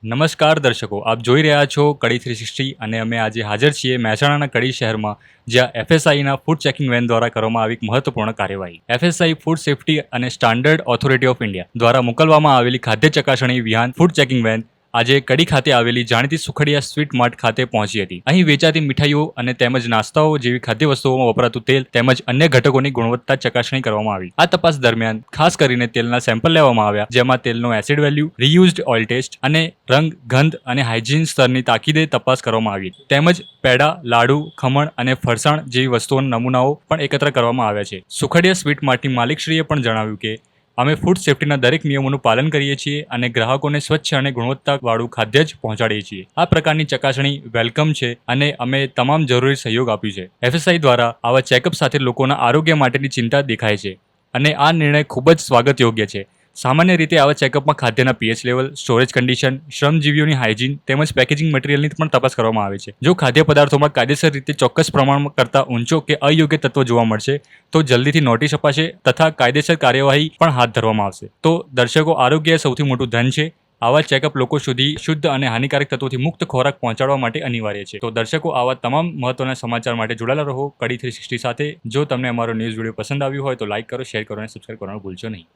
નમસ્કાર દર્શકો, આપ જોઈ રહ્યા છો કડી 360 અને અમે આજે હાજર છીએ મહેસાણાના કડી શહેરમાં, જ્યાં એફએસઆઈના ફૂડ ચેકિંગ વેન દ્વારા કરવામાં આવી એક મહત્વપૂર્ણ કાર્યવાહી. એફએસઆઈ ફૂડ સેફ્ટી અને સ્ટાન્ડર્ડ ઓથોરિટી ઓફ ઇન્ડિયા દ્વારા મોકલવામાં આવેલી ખાદ્ય ચકાસણી વિહાન ફૂડ ચેકિંગ વેન આજે કડી ખાતે આવેલી જાણીતી સુખડિયા સ્વીટ માર્ટ ખાતે પહોંચી હતી. અહીં વેચાતી મીઠાઈઓ અને તેમજ નાસ્તાઓ જેવી ખાદ્ય વસ્તુઓમાં વપરાતું તેલ તેમજ અન્ય ઘટકોની ગુણવત્તા ચકાસણી કરવામાં આવી. આ તપાસ દરમિયાન ખાસ કરીને તેલના સેમ્પલ લેવામાં આવ્યા, જેમાં તેલનો એસિડ વેલ્યુ, રીયુઝડ ઓઇલ ટેસ્ટ અને રંગ, ગંધ અને હાઇજીન સ્તરની તાકીદે તપાસ કરવામાં આવી. તેમજ પેડા, લાડુ, ખમણ અને ફરસાણ જેવી વસ્તુઓના નમૂનાઓ પણ એકત્ર કરવામાં આવ્યા છે. સુખડિયા સ્વીટ માર્ટની માલિકશ્રીએ પણ જણાવ્યું કે અમે ફૂડ સેફ્ટીના દરેક નિયમોનું પાલન કરીએ છીએ અને ગ્રાહકોને સ્વચ્છ અને ગુણવત્તાવાળું ખાદ્ય જ પહોંચાડીએ છીએ. આ પ્રકારની ચકાસણી વેલકમ છે અને અમે તમામ જરૂરી સહયોગ આપ્યું છે. એફએસઆઈ દ્વારા આવા ચેકઅપ સાથે લોકોના આરોગ્ય માટેની ચિંતા દેખાય છે અને આ નિર્ણય ખૂબ જ સ્વાગત યોગ્ય છે. સામાન્ય રીતે આવા ચેકઅપમાં ખાદ્યના પીએચ લેવલ, સ્ટોરેજ કન્ડિશન, શ્રમજીવીઓની હાઇજીન તેમજ પેકેજિંગ મટીરિયલની પણ તપાસ કરવામાં આવે છે. જો ખાદ્ય પદાર્થોમાં કાયદેસર રીતે ચોક્કસ પ્રમાણમાં કરતાં ઊંચો કે અયોગ્ય તત્વો જોવા મળશે તો જલ્દીથી નોટિસ અપાશે તથા કાયદેસર કાર્યવાહી પણ હાથ ધરવામાં આવશે. તો દર્શકો, આરોગ્ય એ સૌથી મોટું ધન છે. આવા ચેકઅપ લોકો સુધી શુદ્ધ અને હાનિકારક તત્વોથી મુક્ત ખોરાક પહોંચાડવા માટે અનિવાર્ય છે. તો દર્શકો, આવા તમામ મહત્વના સમાચાર માટે જોડાયેલા રહો કડી 360 સાથે. જો તમને અમારો ન્યૂઝ વિડીયો પસંદ આવ્યો હોય તો લાઇક કરો, શેર કરો અને સબસ્ક્રાઇબ કરવાનું ભૂલશો નહીં.